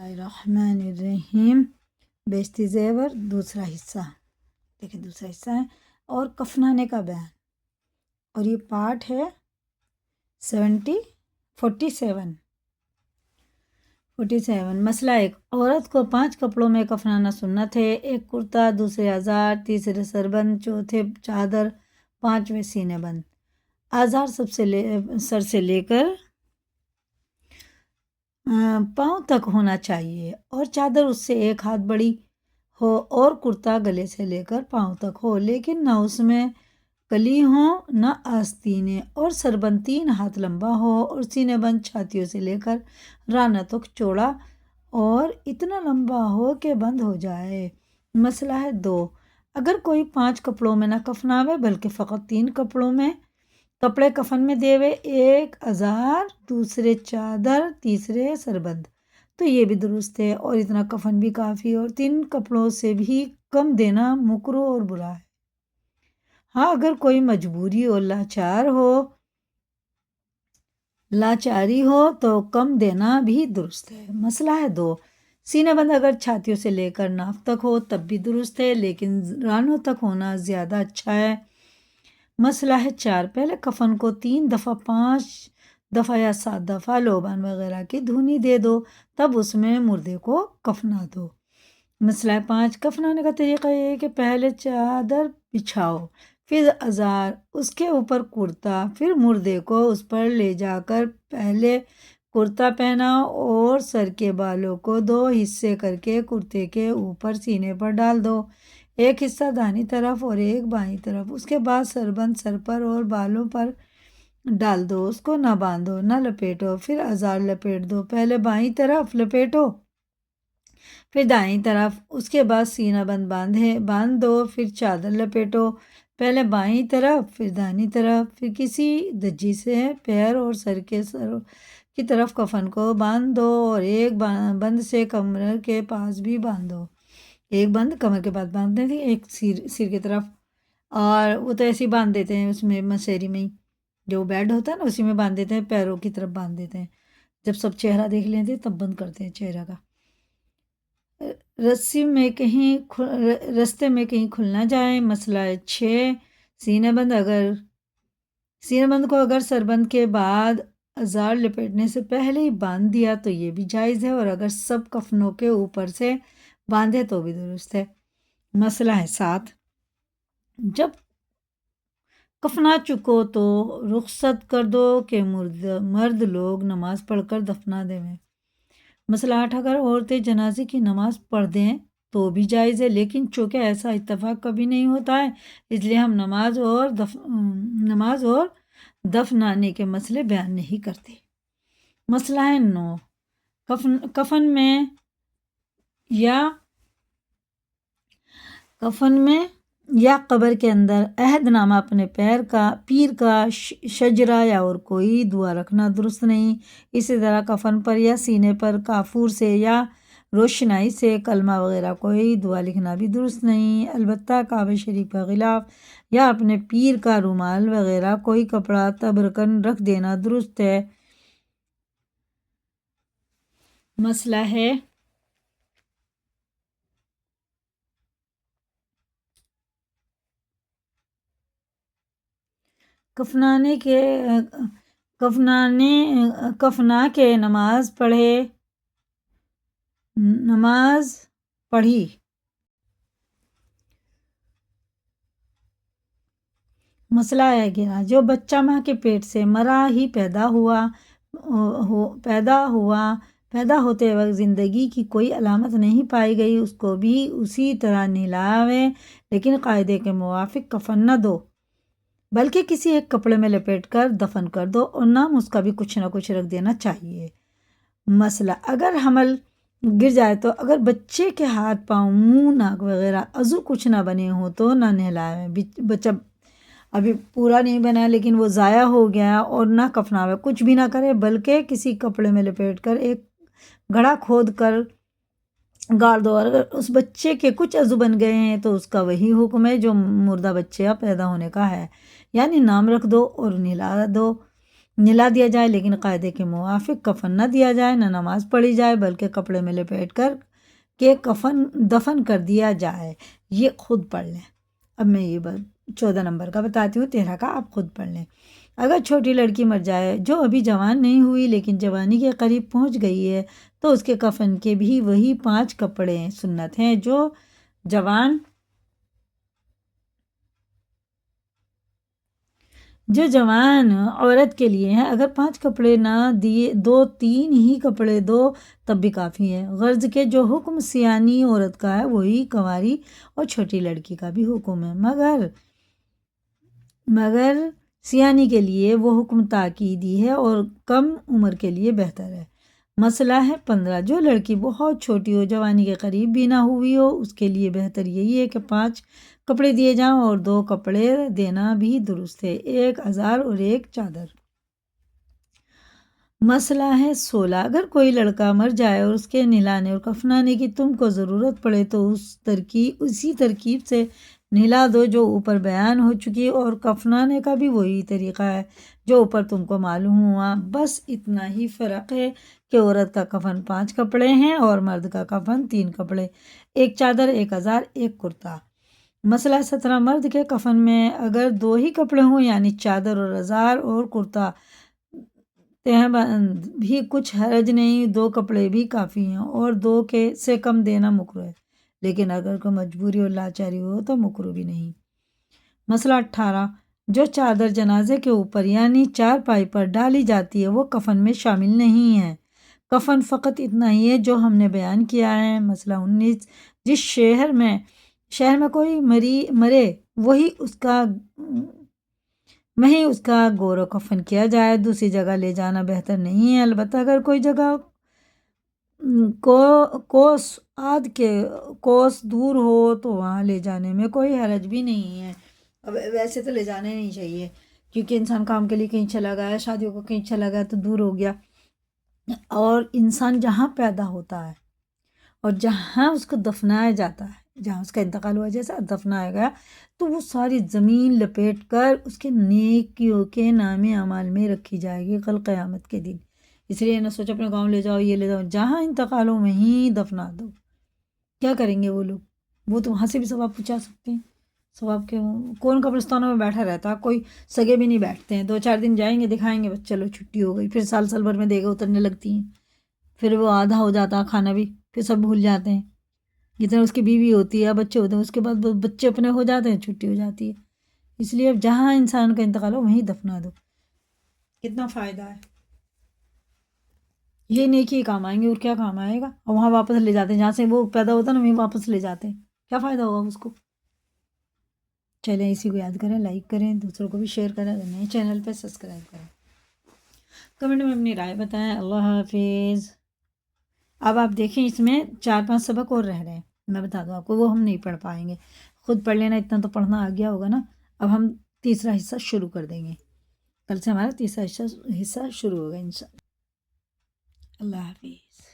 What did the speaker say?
الرحمن الرحیم بیشتی زیور دوسرا حصہ دیکھیں، دوسرا حصہ ہے اور کفنانے کا بیان، اور یہ پارٹ ہے 47 مسئلہ ایک، عورت کو 5 کپڑوں میں کفنانا سنت ہے: ایک کرتا، دوسرے ازار، تیسرے سربند، چوتھے چادر، پانچویں سینے بند۔ ازار سر سے لے کر پاؤں تک ہونا چاہیے اور چادر اس سے 1 ہاتھ بڑی ہو، اور کرتا گلے سے لے کر پاؤں تک ہو لیکن نہ اس میں کلی ہوں نہ آستینیں، اور سربند 3 ہاتھ لمبا ہو، اور سینے بند چھاتیوں سے لے کر رانوں تک چوڑا اور اتنا لمبا ہو کہ بند ہو جائے۔ مسئلہ ہے 2، اگر کوئی 5 کپڑوں میں نہ کفناوے بلکہ فقط 3 کپڑے کفن میں دیوے، ایک ازار، دوسرے چادر، تیسرے سربند، تو یہ بھی درست ہے اور اتنا کفن بھی کافی، اور 3 کپڑوں سے بھی کم دینا مکروہ اور برا ہے۔ ہاں، اگر کوئی مجبوری اور لاچاری ہو تو کم دینا بھی درست ہے۔ مسئلہ ہے 2، سینے بند اگر چھاتیوں سے لے کر ناف تک ہو تب بھی درست ہے لیکن رانوں تک ہونا زیادہ اچھا ہے۔ مسئلہ ہے 4، پہلے کفن کو 3 دفعہ، 5 دفعہ یا 7 دفعہ لوبان وغیرہ کی دھونی دے دو، تب اس میں مردے کو کفنا دو۔ مسئلہ 5، کفنانے کا طریقہ یہ ہے کہ پہلے چادر بچھاؤ، پھر ازار، اس کے اوپر کرتا، پھر مردے کو اس پر لے جا کر پہلے کرتا پہناؤ اور سر کے بالوں کو 2 حصے کر کے کرتے کے اوپر سینے پر ڈال دو، ایک حصہ دائیں طرف اور ایک بائیں طرف۔ اس کے بعد سربند سر پر اور بالوں پر ڈال دو، اس کو نہ باندھو نہ لپیٹو، پھر ازار لپیٹ دو، پہلے بائیں طرف لپیٹو پھر دائیں طرف، اس کے بعد سینہ بند باندھ دو، پھر چادر لپیٹو، پہلے بائیں طرف پھر دائیں طرف، پھر کسی دجی سے پیر اور سر کی طرف کفن کو باندھ دو اور ایک بند سے کمر کے پاس بھی باندھ دو۔ ایک بند کمر کے پاس باندھتے تھے، ایک سر کی طرف، اور وہ تو ایسے ہی باندھ دیتے ہیں اس میں مسیری میں ہی، جو بیڈ ہوتا ہے نا اسی میں باندھ دیتے ہیں، پیروں کی طرف باندھ دیتے ہیں، جب سب چہرہ دیکھ لیتے ہیں تب بند کرتے ہیں چہرہ کا۔ رستے میں کہیں کھل نہ جائے۔ مسئلہ 6، سینے بند کو اگر سربند کے بعد ازار لپیٹنے سے پہلے ہی باندھ دیا تو یہ بھی جائز ہے، اور اگر سب کفنوں کے اوپر سے باندھے تو بھی درست ہے۔ مسئلہ ہے 7، جب کفنا چکو تو رخصت کر دو کہ مرد لوگ نماز پڑھ کر دفنا دیں۔ مسئلہ 8، اگر عورتیں جنازے کی نماز پڑھ دیں تو بھی جائز ہے، لیکن چونکہ ایسا اتفاق کبھی نہیں ہوتا ہے اس لیے ہم نماز اور دفنانے کے مسئلے بیان نہیں کرتے۔ مسئلہ ہے 9، کفن میں یا قبر کے اندر عہد نامہ اپنے پیر کا، شجرہ یا اور کوئی دعا رکھنا درست نہیں۔ اسی طرح کفن پر یا سینے پر کافور سے یا روشنائی سے کلمہ وغیرہ کوئی دعا لکھنا بھی درست نہیں، البتہ کعبہ شریف کا غلاف یا اپنے پیر کا رومال وغیرہ کوئی کپڑا تبرکن رکھ دینا درست ہے۔ مسئلہ ہے کفنا کے نماز پڑھی۔ مسئلہ ہے کہ جو بچہ ماں کے پیٹ سے مرا ہی پیدا ہوتے وقت زندگی کی کوئی علامت نہیں پائی گئی، اس کو بھی اسی طرح نہلاوے، لیکن قاعدے کے موافق کفن نہ دو بلکہ کسی ایک کپڑے میں لپیٹ کر دفن کر دو، اور نام اس کا بھی کچھ نہ کچھ رکھ دینا چاہیے۔ مسئلہ، اگر حمل گر جائے تو اگر بچے کے ہاتھ پاؤں، منہ، ناک وغیرہ عضو کچھ نہ بنے ہوں تو نہ نہلائے، بچہ ابھی پورا نہیں بنا لیکن وہ ضائع ہو گیا، اور نہ کفناوے، کچھ بھی نہ کرے بلکہ کسی کپڑے میں لپیٹ کر ایک گڑھا کھود کر گاڑ دو، اور اگر اس بچے کے کچھ عضو بن گئے ہیں تو اس کا وہی حکم ہے جو مردہ بچے پیدا ہونے کا ہے، یعنی نام رکھ دو اور نہلا دو۔ نلا دیا جائے، لیکن قاعدے کے موافق کفن نہ دیا جائے، نہ نماز پڑھی جائے، بلکہ کپڑے میں لپیٹ کر کے کفن دفن کر دیا جائے۔ یہ خود پڑھ لیں۔ اب میں یہ 14 نمبر کا بتاتی ہوں، 13 کا آپ خود پڑھ لیں۔ اگر چھوٹی لڑکی مر جائے جو ابھی جوان نہیں ہوئی لیکن جوانی کے قریب پہنچ گئی ہے تو اس کے کفن کے بھی وہی 5 کپڑے سنت ہیں جو جوان عورت کے لیے ہیں۔ اگر 5 کپڑے نہ دیے 3 ہی کپڑے دو تب بھی کافی ہے، غرض کہ جو حکم سیانی عورت کا ہے وہی کنواری اور چھوٹی لڑکی کا بھی حکم ہے، مگر سیانی کے لیے وہ حکم تاکیدی ہے اور کم عمر کے لیے بہتر ہے۔ مسئلہ ہے 15، جو لڑکی بہت چھوٹی ہو، جوانی کے قریب بھی نہ ہوئی ہو، اس کے لیے بہتر یہی ہے کہ 5 کپڑے دیے جائیں اور 2 کپڑے دینا بھی درست ہے، 1 ازار اور 1 چادر۔ مسئلہ ہے 16، اگر کوئی لڑکا مر جائے اور اس کے نہلانے اور کفنانے کی تم کو ضرورت پڑے تو اسی ترکیب سے نہلا دو جو اوپر بیان ہو چکی، اور کفنانے کا بھی وہی طریقہ ہے جو اوپر تم کو معلوم ہوا، بس اتنا ہی فرق ہے کہ عورت کا کفن 5 کپڑے ہیں اور مرد کا کفن 3 کپڑے، 1 چادر، 1 ازار، 1 کرتا۔ مسئلہ 17، مرد کے کفن میں اگر 2 ہی کپڑے ہوں یعنی چادر اور ازار اور کرتا بھی کچھ حرج نہیں، 2 کپڑے بھی کافی ہیں اور 2 سے کم دینا مکروہ ہے، لیکن اگر کوئی مجبوری اور لاچاری ہو تو مکروہ بھی نہیں۔ مسئلہ 18، جو چادر جنازے کے اوپر یعنی 4 پائی پر ڈالی جاتی ہے وہ کفن میں شامل نہیں ہے، کفن فقط اتنا ہی ہے جو ہم نے بیان کیا ہے۔ مسئلہ 19، جس شہر میں کوئی مرے وہیں اس کا گور و کفن کیا جائے، دوسری جگہ لے جانا بہتر نہیں ہے، البتہ اگر کوئی جگہ کوس دور ہو تو وہاں لے جانے میں کوئی حرج بھی نہیں ہے۔ اب ویسے تو لے جانے نہیں چاہیے کیونکہ انسان کام کے لیے کہیں چلا گیا، شادیوں کو کہیں چلا گیا تو دور ہو گیا، اور انسان جہاں پیدا ہوتا ہے اور جہاں اس کو دفنایا جاتا ہے، جہاں اس کا انتقال ہوا جیسا دفنایا گیا، تو وہ ساری زمین لپیٹ کر اس کے نیکیوں کے نام اعمال میں رکھی جائے گی کل قیامت کے دن۔ اس لیے نہ سوچ اپنے گاؤں لے جاؤ، یہ لے جاؤ، جہاں انتقال ہو وہیں دفنا دو۔ کیا کریں گے وہ لوگ؟ وہ تو وہاں سے بھی ثواب پہنچا سکتے ہیں۔ ثواب کے کون قبرستانوں میں بیٹھا رہتا، کوئی سگے بھی نہیں بیٹھتے ہیں، 2-4 دن جائیں گے دکھائیں گے بس چلو چھٹی ہو گئی، پھر سال بھر میں دیگیں اترنے لگتی ہیں، پھر وہ آدھا ہو جاتا کھانا بھی، پھر سب بھول جاتے ہیں، جتنا اس کی بیوی ہوتی ہے بچے ہوتے ہیں، اس کے بعد بچے اپنے ہو جاتے ہیں، چھٹی ہو جاتی ہے۔ اس لیے اب جہاں انسان کا انتقال ہو وہیں دفنا دو، کتنا فائدہ ہے۔ یہ نیکی کام آئیں گے اور کیا کام آئے گا، اور وہاں واپس لے جاتے ہیں جہاں سے وہ پیدا ہوتا ہے نا، وہیں واپس لے جاتے ہیں، کیا فائدہ ہوگا اس کو۔ چلیں اسی کو یاد کریں، لائک کریں، دوسروں کو بھی شیئر کریں، نئے چینل پہ سبسکرائب کریں، کمنٹ میں اپنی رائے بتائیں۔ اللہ حافظ۔ اب آپ دیکھیں اس میں 4-5 سبق اور رہ رہے ہیں، میں بتا دوں آپ کو، وہ ہم نہیں پڑھ پائیں گے، خود پڑھ لینا، اتنا تو پڑھنا آ گیا ہوگا نا۔ اب ہم تیسرا حصہ شروع کر دیں گے، کل سے ہمارا تیسرا حصہ شروع ہوگا انشاءاللہ۔ اللہ حافظ۔